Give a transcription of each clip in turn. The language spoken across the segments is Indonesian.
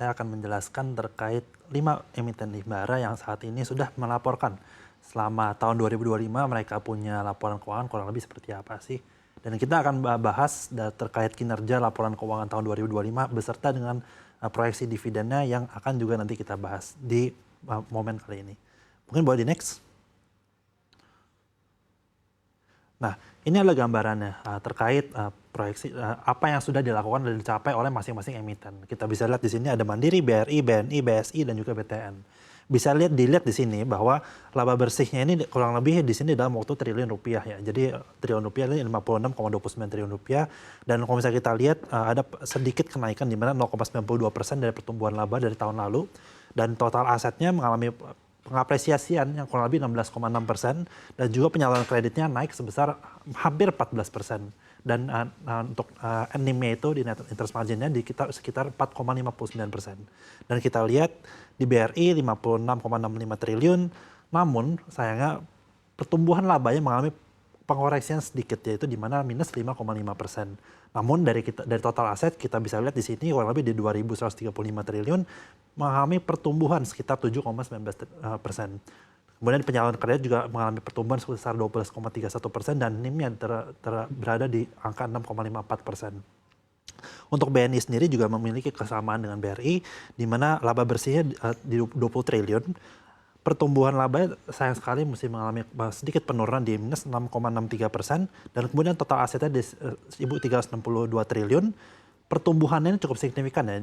saya akan menjelaskan terkait 5 emiten himbara yang saat ini sudah melaporkan. Selama tahun 2025 mereka punya laporan keuangan kurang lebih seperti apa sih. Dan kita akan bahas terkait kinerja laporan keuangan tahun 2025 beserta dengan proyeksi dividennya yang akan juga nanti kita bahas di momen kali ini. Mungkin boleh di next. Nah, ini adalah gambarannya terkait proyeksi apa yang sudah dilakukan dan dicapai oleh masing-masing emiten. Kita bisa lihat di sini ada Mandiri, BRI, BNI, BSI, dan juga BTN. Bisa dilihat di sini bahwa laba bersihnya ini kurang lebih di sini dalam waktu triliun rupiah ya. Jadi triliun rupiah ini 56,29 triliun rupiah. Dan kalau misalnya kita lihat ada sedikit kenaikan di mana 0,92% dari pertumbuhan laba dari tahun lalu. Dan total asetnya mengalami pengapresiasian yang kurang lebih 16,6% dan juga penyaluran kreditnya naik sebesar hampir 14%. Dan untuk NIM-nya itu di net interest margin-nya di sekitar 4,59%. Dan kita lihat di BRI 56,65 triliun, namun sayangnya pertumbuhan labanya mengalami pengoreksian sedikit yaitu di mana minus 5,5%. Namun dari total aset kita bisa lihat di sini kurang lebih di 2.135 triliun mengalami pertumbuhan sekitar 7,19%. Kemudian penyaluran kredit juga mengalami pertumbuhan sebesar 12,31% dan NIM-nya berada di angka 6,54%. Untuk BNI sendiri juga memiliki kesamaan dengan BRI, di mana laba bersihnya di 20 triliun. Pertumbuhan laba sayang sekali mesti mengalami sedikit penurunan di minus 6,63% dan kemudian total asetnya di 1.362 triliun. Pertumbuhannya ini cukup signifikan ya,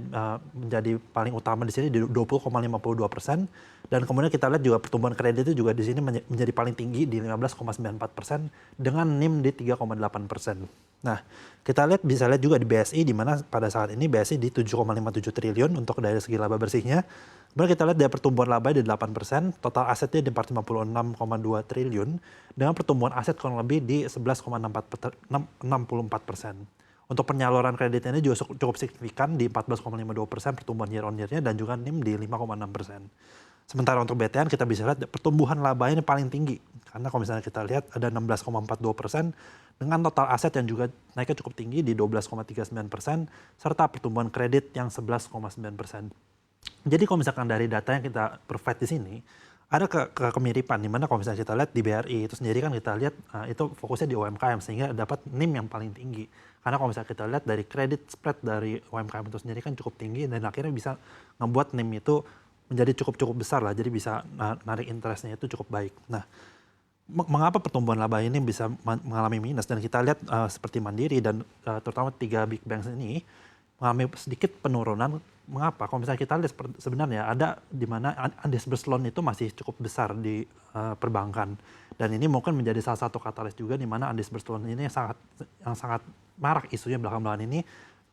menjadi paling utama di sini di 20,52%. Dan kemudian kita lihat juga pertumbuhan kredit itu juga di sini menjadi paling tinggi di 15,94% dengan NIM di 3,8%. Nah, kita bisa lihat juga di BSI di mana pada saat ini BSI di 7,57 triliun untuk dari segi laba bersihnya. Kemudian kita lihat dari pertumbuhan laba di 8%, total asetnya di 456,2 triliun dengan pertumbuhan aset kurang lebih di 11,64%. Untuk penyaluran kreditnya ini juga cukup signifikan di 14,52% pertumbuhan year on year-nya dan juga NIM di 5,6%. Sementara untuk BTN kita bisa lihat pertumbuhan labanya ini paling tinggi. Karena kalau misalnya kita lihat ada 16,42% dengan total aset yang juga naiknya cukup tinggi di 12,39% serta pertumbuhan kredit yang 11,9%. Jadi kalau misalkan dari data yang kita provide di sini, ada kemiripan di mana kalau misalnya kita lihat di BRI itu sendiri kan kita lihat itu fokusnya di UMKM sehingga dapat NIM yang paling tinggi. Karena kalau misalnya kita lihat dari kredit spread dari UMKM itu sendiri kan cukup tinggi dan akhirnya bisa membuat NIM itu menjadi cukup besar lah. Jadi bisa narik interestnya itu cukup baik. Nah, mengapa pertumbuhan laba ini bisa mengalami minus dan kita lihat seperti Mandiri dan terutama 3 big banks ini mengalami sedikit penurunan. Mengapa? Kalau misalnya kita lihat sebenarnya ada di mana undisbursed loan itu masih cukup besar di perbankan. Dan ini mungkin menjadi salah satu katalis juga di mana undisbursed loan ini yang sangat marak isunya belakangan ini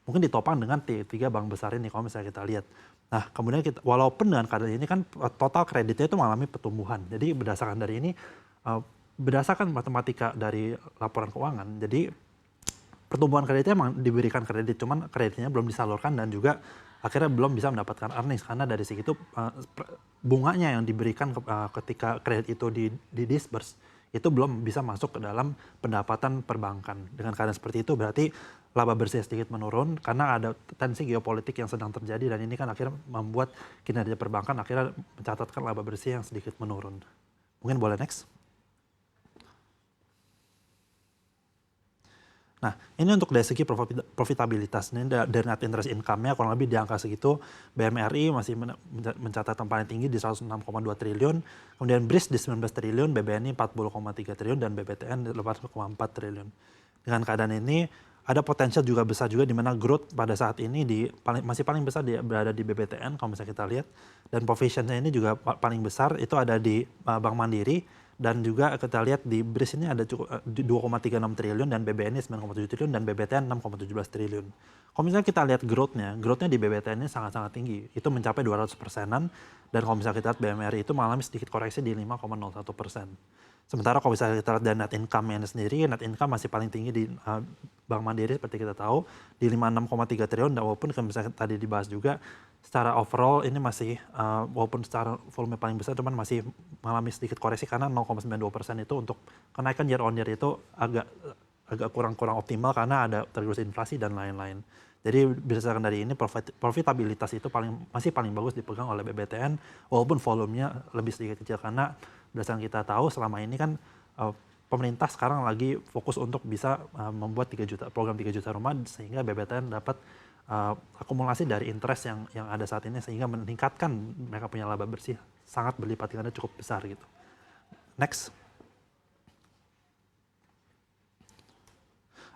mungkin ditopang dengan tiga bank besar ini kalau misalnya kita lihat. Nah, kemudian walaupun dengan keadaan ini kan total kreditnya itu mengalami pertumbuhan. Jadi berdasarkan dari ini, berdasarkan matematika dari laporan keuangan, jadi pertumbuhan kreditnya memang diberikan kredit, cuman kreditnya belum disalurkan dan juga akhirnya belum bisa mendapatkan earnings karena dari situ bunganya yang diberikan ketika kredit itu di disburse itu belum bisa masuk ke dalam pendapatan perbankan. Dengan keadaan seperti itu berarti laba bersih sedikit menurun karena ada tensi geopolitik yang sedang terjadi dan ini kan akhirnya membuat kinerja perbankan akhirnya mencatatkan laba bersih yang sedikit menurun. Mungkin boleh next. Nah, ini untuk dari segi profitabilitas. Ini dari net interest income-nya kurang lebih di angka segitu. BMRI masih mencatat yang paling tinggi di 106,2 triliun. Kemudian BRIS di 19 triliun, BBNI 40,3 triliun, dan BBTN di 8,4 triliun. Dengan keadaan ini, ada potensial juga besar juga di mana growth pada saat ini masih paling besar berada di BBTN kalau misalnya kita lihat. Dan provision-nya ini juga paling besar, itu ada di Bank Mandiri. Dan juga kita lihat di BRIS ini ada cukup 2,36 triliun dan BBNI 9,7 triliun dan BBTN 6,17 triliun. Kalau misalnya kita lihat growth-nya di BBTN ini sangat-sangat tinggi. Itu mencapai 200%-an dan kalau misalnya kita lihat BMRI itu mengalami sedikit koreksi di 5,01%. Sementara kalau misalnya kita lihat dari net income-nya sendiri, net income masih paling tinggi di Bank Mandiri seperti kita tahu di 56,3 triliun dan walaupun misalnya tadi dibahas juga secara overall ini masih walaupun secara volume paling besar cuman masih mengalami sedikit koreksi karena 0,92% itu untuk kenaikan year on year itu agak kurang optimal karena ada tergerus inflasi dan lain-lain. Jadi berdasarkan dari ini profitabilitas itu masih paling bagus dipegang oleh BBTN walaupun volumenya lebih sedikit kecil karena berdasarkan kita tahu selama ini kan pemerintah sekarang lagi fokus untuk bisa membuat program 3 juta rumah sehingga BBTN dapat akumulasi dari interest yang ada saat ini sehingga meningkatkan mereka punya laba bersih sangat berlipat ganda cukup besar gitu. Next.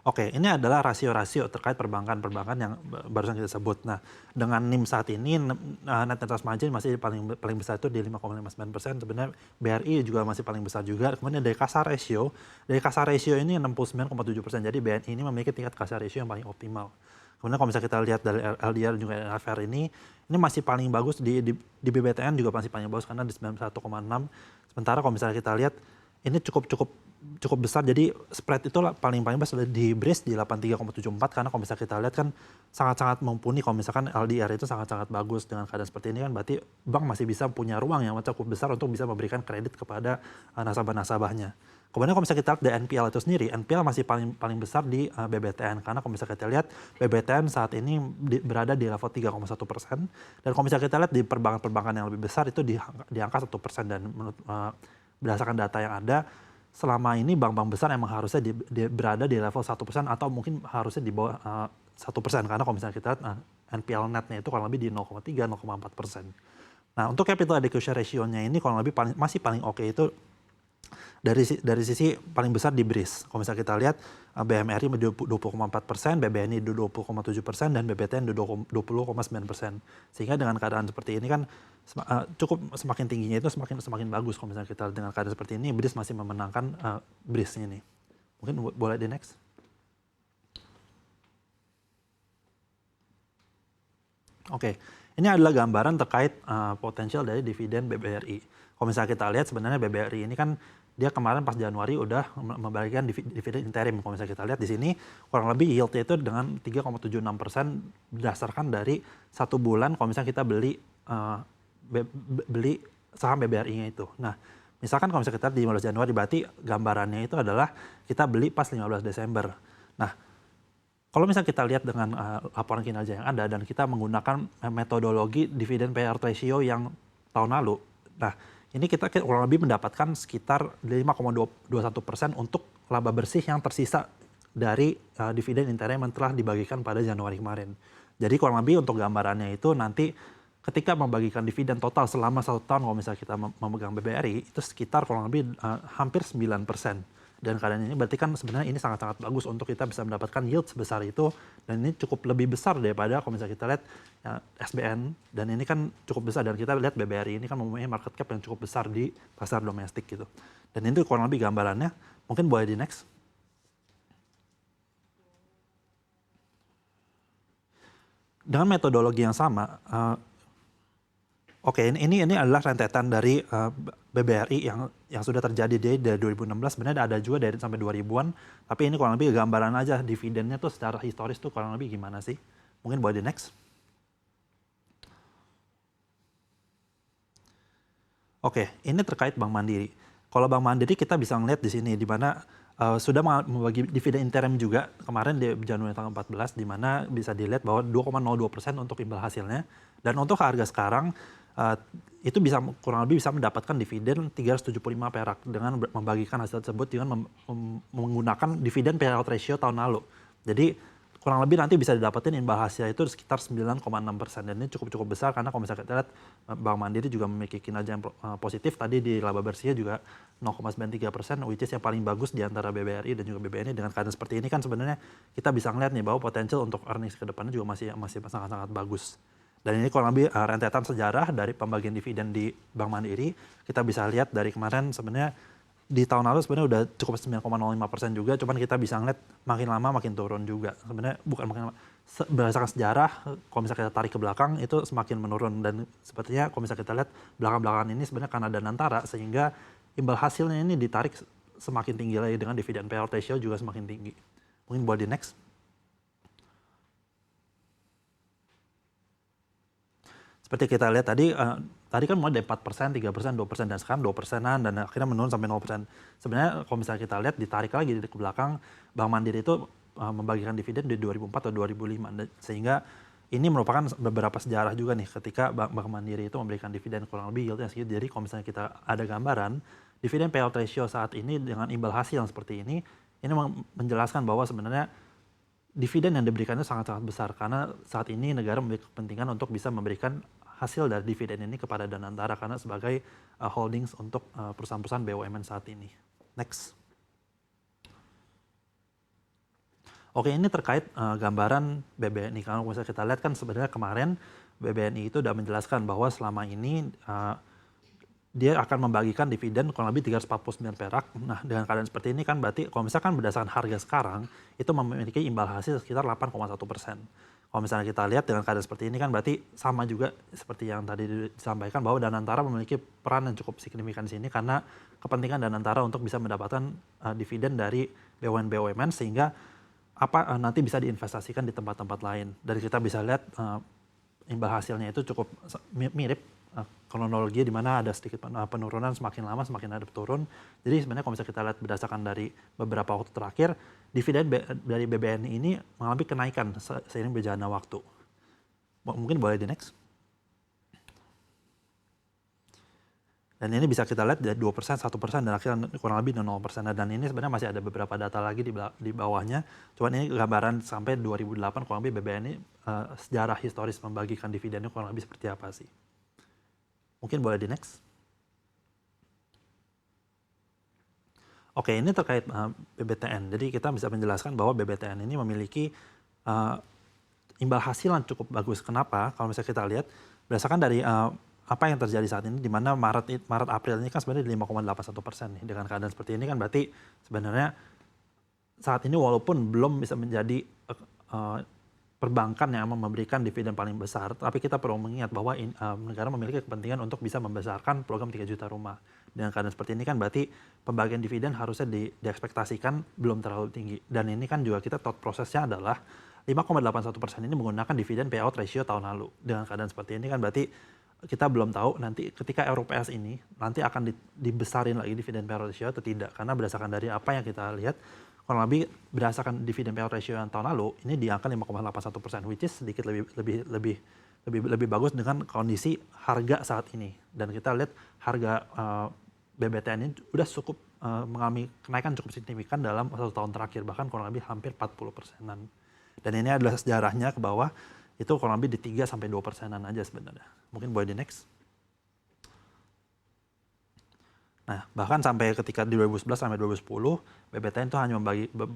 Oke, ini adalah rasio-rasio terkait perbankan-perbankan yang barusan kita sebut. Nah, dengan NIM saat ini, net interest margin masih paling besar itu di 5,59%. Sebenarnya BRI juga masih paling besar juga. Kemudian dari kasar ratio ini 69,7%. Jadi BNI ini memiliki tingkat kasar ratio yang paling optimal. Kemudian kalau misalnya kita lihat dari LDR juga LFR ini masih paling bagus di BBTN juga masih paling bagus karena di 91,6. Sementara kalau misalnya kita lihat ini cukup besar, jadi spread itu paling besar di BRIS di 83,74 karena kalau misalnya kita lihat kan sangat-sangat mumpuni kalau misalkan LDR itu sangat-sangat bagus dengan keadaan seperti ini kan berarti bank masih bisa punya ruang yang cukup besar untuk bisa memberikan kredit kepada nasabah-nasabahnya. Kemudian kalau misalnya kita lihat di NPL itu sendiri, NPL masih paling besar di BBTN karena kalau misalnya kita lihat BBTN saat ini berada di level 3,1% dan kalau misalnya kita lihat di perbankan-perbankan yang lebih besar itu di angka 1% dan menurut berdasarkan data yang ada selama ini bank-bank besar emang harusnya berada di level 1% atau mungkin harusnya di bawah 1% karena kalau misalnya kita lihat NPL netnya itu kurang lebih di 0,3-0,4%. Nah untuk capital adequacy ratio-nya ini kurang lebih masih paling oke itu dari sisi paling besar di BRIS. Kalau misalnya kita lihat BMRI 20,4%, BBNI 20,7%, dan BBTN 20,9%. Sehingga dengan keadaan seperti ini kan cukup semakin tingginya itu semakin bagus. Kalau misalnya kita dengan keadaan seperti ini, BRIS masih memenangkan BRIS ini. Mungkin boleh di next. Oke, ini adalah gambaran terkait potensial dari dividen BBRI. Kalau misalnya kita lihat sebenarnya BBRI ini kan dia kemarin pas Januari udah membagikan dividen interim. Kalau misalnya kita lihat di sini kurang lebih yieldnya itu dengan 3,76% berdasarkan dari 1 bulan kalau misalnya kita beli saham BBRI-nya itu. Nah, misalkan kalau misalnya kita lihat di 15 Januari berarti gambarannya itu adalah kita beli pas 15 Desember. Nah, kalau misalnya kita lihat dengan laporan kinerja yang ada dan kita menggunakan metodologi dividen payout ratio yang tahun lalu. Nah, ini kita kurang lebih mendapatkan sekitar 5,21% untuk laba bersih yang tersisa dari dividen interim yang telah dibagikan pada Januari kemarin. Jadi kurang lebih untuk gambarannya itu nanti ketika membagikan dividen total selama 1 tahun kalau misalnya kita memegang BBRI itu sekitar kurang lebih hampir 9%. Dan keadaan ini berarti kan sebenarnya ini sangat-sangat bagus untuk kita bisa mendapatkan yield sebesar itu dan ini cukup lebih besar daripada kalau misalnya kita lihat ya, SBN dan ini kan cukup besar dan kita lihat BBRI ini kan mempunyai market cap yang cukup besar di pasar domestik gitu. Dan itu kurang lebih gambarannya. Mungkin boleh di next. Dengan metodologi yang sama, oke, ini adalah rentetan dari BBRI yang sudah terjadi dari 2016. Sebenarnya ada juga dari sampai 2000-an, tapi ini kurang lebih gambaran aja dividennya tuh secara historis tuh kurang lebih gimana sih. Mungkin boleh di next. Oke, ini terkait Bank Mandiri. Kalau Bank Mandiri kita bisa ngeliat di sini di mana sudah membagi dividen interim juga kemarin di Januari tanggal 14 di mana bisa dilihat bahwa 2,02% untuk imbal hasilnya dan untuk harga sekarang itu bisa kurang lebih bisa mendapatkan dividen 375 perak dengan membagikan hasil tersebut dengan menggunakan dividen payout ratio tahun lalu. Jadi kurang lebih nanti bisa didapetin imbal hasil itu sekitar 9,6% dan ini cukup besar karena kalau misalnya kita lihat Bank Mandiri juga memiliki kinerja yang positif tadi di laba bersihnya juga 0,93% which is yang paling bagus di antara BBRI dan juga BBNI. Dengan keadaan seperti ini kan sebenarnya kita bisa ngeliat nih bahwa potensial untuk earnings ke depannya juga masih sangat-sangat bagus. Dan ini kurang lebih rentetan sejarah dari pembagian dividen di Bank Mandiri. Kita bisa lihat dari kemarin sebenarnya di tahun lalu sebenarnya udah cukup 9,05% juga, cuman kita bisa ngeliat makin lama makin turun juga. Sebenarnya bukan makin lama, berdasarkan sejarah, kalau misalnya kita tarik ke belakang itu semakin menurun dan sepertinya kalau misalnya kita lihat belakang-belakangan ini sebenarnya karena ada Nantara sehingga imbal hasilnya ini ditarik semakin tinggi lagi dengan dividen payout ratio juga semakin tinggi. Mungkin boleh di next. Seperti kita lihat tadi kan mulai dari 4%, 3%, 2%, dan sekarang 2%-an, dan akhirnya menurun sampai 0%. Sebenarnya kalau misalnya kita lihat, ditarik lagi ke belakang, Bank Mandiri itu membagikan dividen di 2004 atau 2005. Sehingga ini merupakan beberapa sejarah juga nih ketika Bank Mandiri itu memberikan dividen kurang lebih yieldnya segitu. Jadi kalau misalnya kita ada gambaran, dividen payout ratio saat ini dengan imbal hasil yang seperti ini menjelaskan bahwa sebenarnya dividen yang diberikan itu sangat-sangat besar. Karena saat ini negara memiliki kepentingan untuk bisa memberikan hasil dari dividen ini kepada Danantara karena sebagai holdings untuk perusahaan-perusahaan BUMN saat ini. Next. Oke, ini terkait gambaran BBNI. Kalau misalnya kita lihat kan sebenarnya kemarin BBNI itu sudah menjelaskan bahwa selama ini dia akan membagikan dividen kurang lebih 349 perak. Nah, dengan keadaan seperti ini kan berarti kalau misalkan berdasarkan harga sekarang itu memiliki imbal hasil sekitar 8,1%. Kalau misalnya kita lihat dengan keadaan seperti ini kan berarti sama juga seperti yang tadi disampaikan bahwa Danantara memiliki peran yang cukup signifikan di sini karena kepentingan Danantara untuk bisa mendapatkan dividen dari BUMN sehingga nanti bisa diinvestasikan di tempat-tempat lain. Dan kita bisa lihat imbal hasilnya itu cukup mirip kronologi di mana ada sedikit penurunan semakin lama semakin ada turun. Jadi sebenarnya kalau misalnya kita lihat berdasarkan dari beberapa waktu terakhir, dividen dari BBNI ini mengalami kenaikan seiring berjalannya waktu. Mungkin boleh di next. Dan ini bisa kita lihat dari 2%, 1%, dan akhirnya kurang lebih 0%. Dan ini sebenarnya masih ada beberapa data lagi di bawahnya. Cuman ini gambaran sampai 2008 kurang lebih BBNI sejarah historis membagikan dividennya kurang lebih seperti apa sih. Mungkin boleh di next. Oke, ini terkait BBTN. Jadi kita bisa menjelaskan bahwa BBTN ini memiliki imbal hasil yang cukup bagus. Kenapa? Kalau misalnya kita lihat berdasarkan dari apa yang terjadi saat ini, di mana Maret April ini kan sebenarnya 5,81% nih. Dengan keadaan seperti ini kan berarti sebenarnya saat ini walaupun belum bisa menjadi perbankan yang memberikan dividen paling besar, tapi kita perlu mengingat bahwa negara memiliki kepentingan untuk bisa membesarkan program 3 juta rumah. Dengan keadaan seperti ini kan berarti pembagian dividen harusnya diekspektasikan belum terlalu tinggi. Dan ini kan juga kita thought prosesnya adalah 5,81% ini menggunakan dividen payout ratio tahun lalu. Dengan keadaan seperti ini kan berarti kita belum tahu nanti ketika RUPS ini nanti akan dibesarin lagi dividen payout ratio atau tidak. Karena berdasarkan dari apa yang kita lihat, kurang lebih berdasarkan dividen payout ratio yang tahun lalu ini di angka 5,81%, which is sedikit lebih bagus dengan kondisi harga saat ini. Dan kita lihat harga BBTN ini sudah cukup mengalami kenaikan cukup signifikan dalam 1 tahun terakhir, bahkan kurang lebih hampir 40%-an. Dan ini adalah sejarahnya ke bawah, itu kurang lebih di 3-2%-an aja sebenarnya. Mungkin boleh di next. Nah, bahkan sampai ketika di 2011 sampai 2010, BBTN itu hanya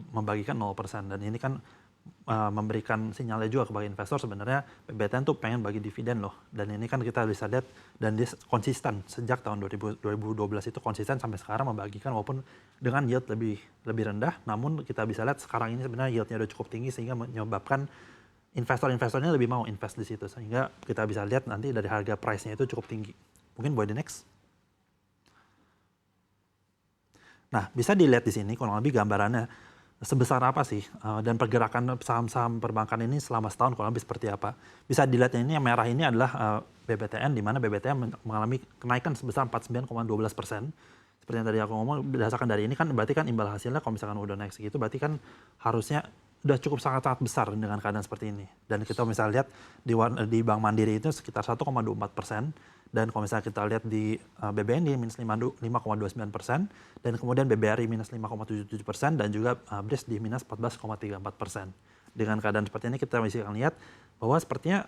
membagikan 0%. Dan ini kan memberikan sinyalnya juga kepada investor sebenarnya BBTN tuh pengen bagi dividen loh. Dan ini kan kita bisa lihat, dan dia konsisten sejak tahun 2012 itu konsisten sampai sekarang membagikan walaupun dengan yield lebih rendah. Namun kita bisa lihat sekarang ini sebenarnya yieldnya udah cukup tinggi sehingga menyebabkan investor-investornya lebih mau invest di situ. Sehingga kita bisa lihat nanti dari harga price-nya itu cukup tinggi. Mungkin boleh di next. Nah, bisa dilihat di sini kurang lebih gambarannya sebesar apa sih dan pergerakan saham-saham perbankan ini selama setahun kurang lebih seperti apa. Bisa dilihat ini yang merah ini adalah BBTN, di mana BBTN mengalami kenaikan sebesar 49,12%. Seperti yang tadi aku ngomong, berdasarkan dari ini kan berarti kan imbal hasilnya kalau misalkan udah naik segitu berarti kan harusnya udah cukup sangat-sangat besar dengan keadaan seperti ini. Dan kita misalnya lihat di Bank Mandiri itu sekitar 1,24%. Dan kalau misalnya kita lihat di BBNI minus 5,29%, dan kemudian BBRI minus 5,77%, dan juga BRIS di minus 14,34%. Dengan keadaan seperti ini kita bisa lihat bahwa sepertinya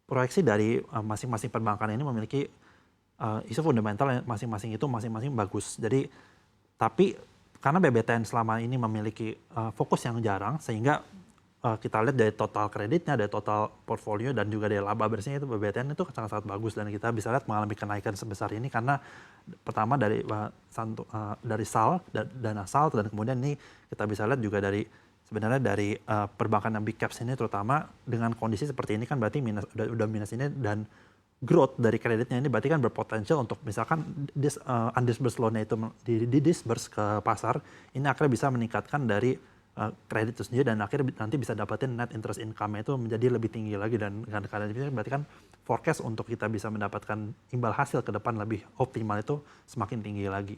proyeksi dari masing-masing perbankan ini memiliki isu fundamental yang masing-masing bagus. Jadi tapi karena BBTN selama ini memiliki fokus yang jarang, sehingga kita lihat dari total kreditnya, dari total portfolio, dan juga dari laba bersihnya itu BBTN itu sangat-sangat bagus. Dan kita bisa lihat mengalami kenaikan sebesar ini karena pertama dari SAL, dana SAL, dan kemudian ini kita bisa lihat juga dari sebenarnya dari perbankan yang big caps ini, terutama dengan kondisi seperti ini kan berarti udah minus ini, dan growth dari kreditnya ini berarti kan berpotensial untuk misalkan undisbursed loan-nya itu di-disburse ke pasar, ini akhirnya bisa meningkatkan dari kredit itu sendiri, dan akhirnya nanti bisa dapetin net interest income itu menjadi lebih tinggi lagi. Dan karena ini berarti kan forecast untuk kita bisa mendapatkan imbal hasil ke depan lebih optimal itu semakin tinggi lagi.